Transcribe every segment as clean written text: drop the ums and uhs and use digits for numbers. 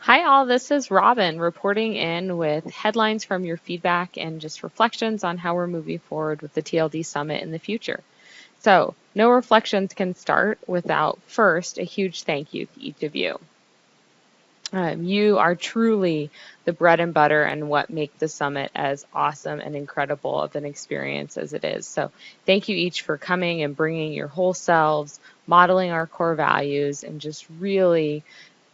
Hi, all. This is Robin reporting in with headlines from your feedback and just reflections on how we're moving forward with the TLD Summit in the future. So, no reflections can start without first a huge thank you to each of you. You are truly the bread and butter and what make the summit as awesome and incredible of an experience as it is. So thank you each for coming and bringing your whole selves, modeling our core values, and just really,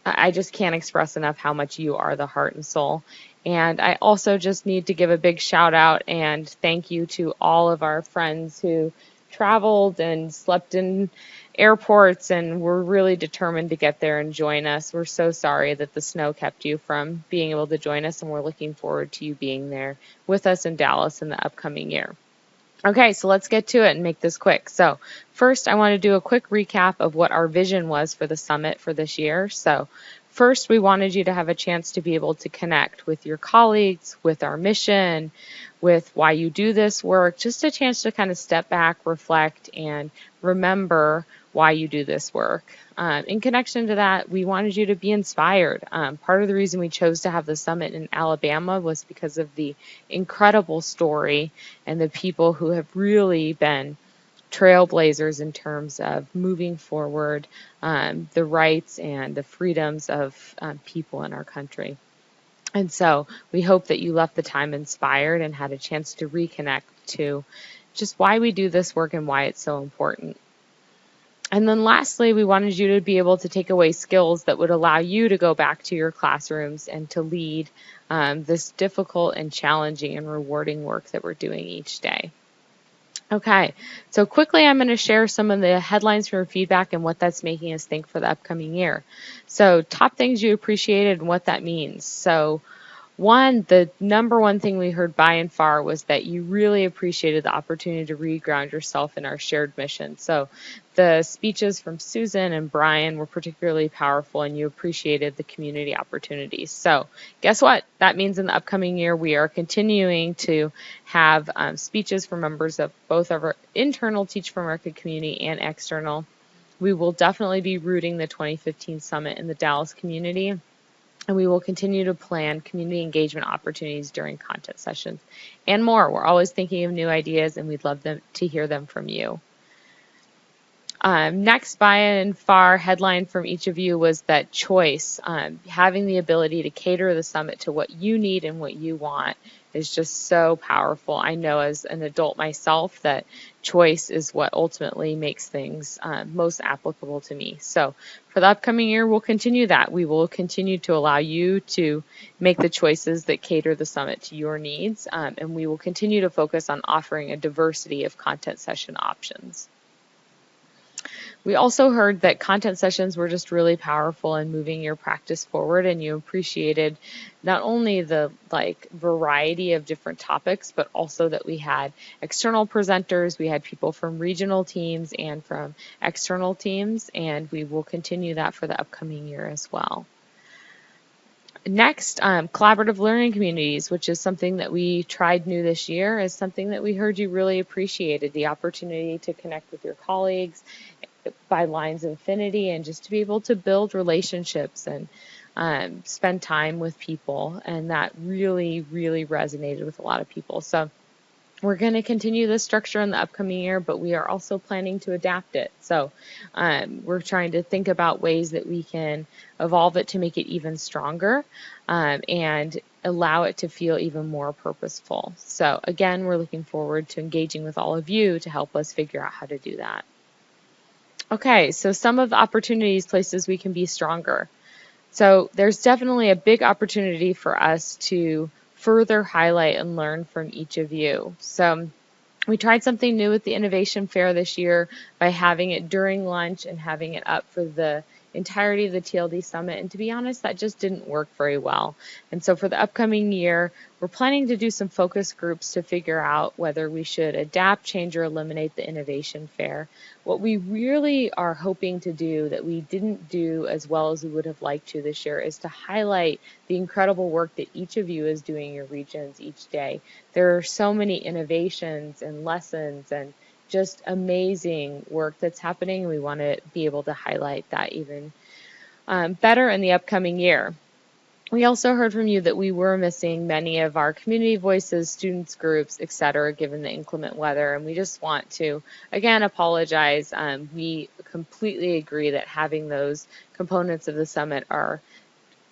I just can't express enough how much you are the heart and soul. And I also just need to give a big shout out and thank you to all of our friends who traveled and slept in airports and were really determined to get there and join us. We're so sorry that the snow kept you from being able to join us, and we're looking forward to you being there with us in Dallas in the upcoming year. Okay, so let's get to it and make this quick. So first, I want to do a quick recap of what our vision was for the summit for this year. So first, we wanted you to have a chance to be able to connect with your colleagues, with our mission, with why you do this work, just a chance to kind of step back, reflect, and remember why you do this work. In connection to that, we wanted you to be inspired. Part of the reason we chose to have the summit in Alabama was because of the incredible story and the people who have really been trailblazers in terms of moving forward the rights and the freedoms of people in our country. And so we hope that you left the time inspired and had a chance to reconnect to just why we do this work and why it's so important. And then lastly, we wanted you to be able to take away skills that would allow you to go back to your classrooms and to lead this difficult and challenging and rewarding work that we're doing each day. Okay, so quickly I'm going to share some of the headlines from your feedback and what that's making us think for the upcoming year. So top things you appreciated and what that means. So one, the number one thing we heard by and far was that you really appreciated the opportunity to reground yourself in our shared mission. So the speeches from Susan and Brian were particularly powerful, and you appreciated the community opportunities. So guess what? That means in the upcoming year we are continuing to have speeches from members of both of our internal Teach for America community and external. We will definitely be rooting the 2015 summit in the Dallas community, and we will continue to plan community engagement opportunities during content sessions and more. We're always thinking of new ideas, and we'd love to hear them from you. Next, by and far, headline from each of you was that choice, having the ability to cater the summit to what you need and what you want is just so powerful. I know as an adult myself that choice is what ultimately makes things most applicable to me. So for the upcoming year, we'll continue that. We will continue to allow you to make the choices that cater the summit to your needs, and we will continue to focus on offering a diversity of content session options. We also heard that content sessions were just really powerful in moving your practice forward, and you appreciated not only the variety of different topics, but also that we had external presenters, we had people from regional teams and from external teams, and we will continue that for the upcoming year as well. Next, collaborative learning communities, which is something that we tried new this year, is something that we heard you really appreciated, the opportunity to connect with your colleagues by lines of affinity and just to be able to build relationships and spend time with people. And that really, really resonated with a lot of people. So we're going to continue this structure in the upcoming year, but we are also planning to adapt it. So we're trying to think about ways that we can evolve it to make it even stronger and allow it to feel even more purposeful. So again, we're looking forward to engaging with all of you to help us figure out how to do that. Okay, so some of the opportunities, places we can be stronger. So there's definitely a big opportunity for us to further highlight and learn from each of you. So we tried something new with the Innovation Fair this year by having it during lunch and having it up for the entirety of the TLD Summit, and to be honest, that just didn't work very well. And so for the upcoming year, we're planning to do some focus groups to figure out whether we should adapt, change, or eliminate the Innovation Fair. What we really are hoping to do that we didn't do as well as we would have liked to this year is to highlight the incredible work that each of you is doing in your regions each day. There are so many innovations and lessons and just amazing work that's happening. We want to be able to highlight that even better in the upcoming year. We also heard from you that we were missing many of our community voices, students groups, etc., given the inclement weather, and we just want to, again, apologize. We completely agree that having those components of the summit are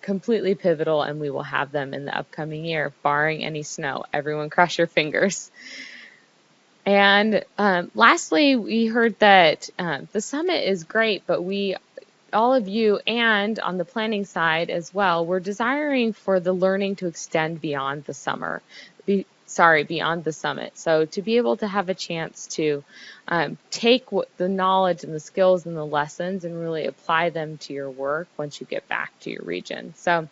completely pivotal, and we will have them in the upcoming year, barring any snow. Everyone cross your fingers. And lastly, we heard that the summit is great, but all of you, and on the planning side as well, we're desiring for the learning to extend beyond the summer. Beyond the summit. So to be able to have a chance to take the knowledge and the skills and the lessons and really apply them to your work once you get back to your region. So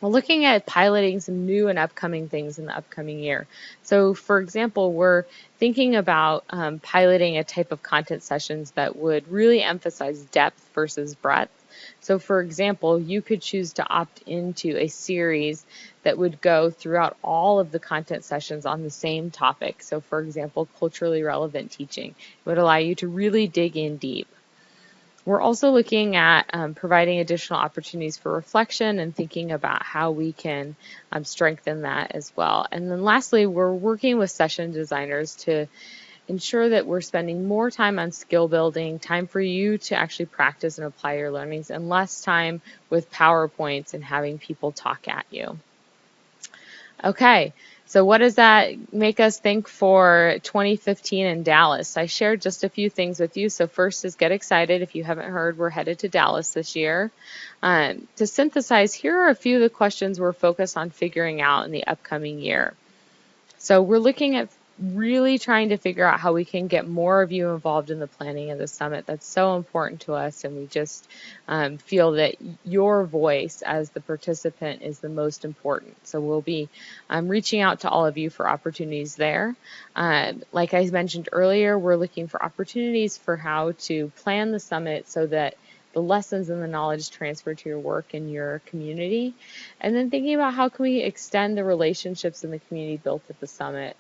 we're looking at piloting some new and upcoming things in the upcoming year. So for example, we're thinking about piloting a type of content sessions that would really emphasize depth versus breadth. So for example, you could choose to opt into a series that would go throughout all of the content sessions on the same topic. So for example, culturally relevant teaching. It would allow you to really dig in deep. We're also looking at providing additional opportunities for reflection and thinking about how we can strengthen that as well. And then lastly, we're working with session designers to ensure that we're spending more time on skill building, time for you to actually practice and apply your learnings, and less time with PowerPoints and having people talk at you. Okay, so what does that make us think for 2015 in Dallas? I shared just a few things with you. So first is get excited. If you haven't heard, we're headed to Dallas this year. To synthesize, here are a few of the questions we're focused on figuring out in the upcoming year. So we're looking at really trying to figure out how we can get more of you involved in the planning of the summit. That's so important to us, and we just feel that your voice as the participant is the most important. So we'll be reaching out to all of you for opportunities there. Like I mentioned earlier, we're looking for opportunities for how to plan the summit so that the lessons and the knowledge transfer to your work and your community. And then thinking about how can we extend the relationships in the community built at the summit,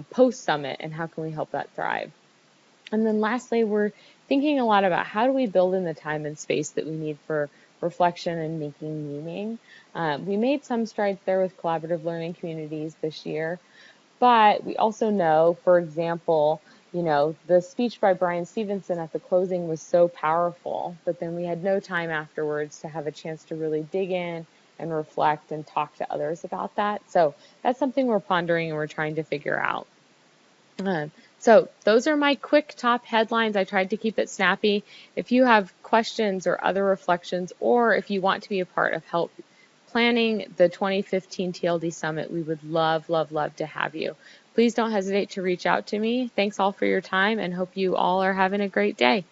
post-summit, and how can we help that thrive. And then lastly, we're thinking a lot about how do we build in the time and space that we need for reflection and making meaning. We made some strides there with collaborative learning communities this year, but we also know, for example, the speech by Brian Stevenson at the closing was so powerful, but then we had no time afterwards to have a chance to really dig in and reflect and talk to others about that. So that's something we're pondering and we're trying to figure out. So those are my quick top headlines. I tried to keep it snappy. If you have questions or other reflections, or if you want to be a part of help planning the 2015 TLD Summit, we would love, love, love to have you. Please don't hesitate to reach out to me. Thanks all for your time and hope you all are having a great day.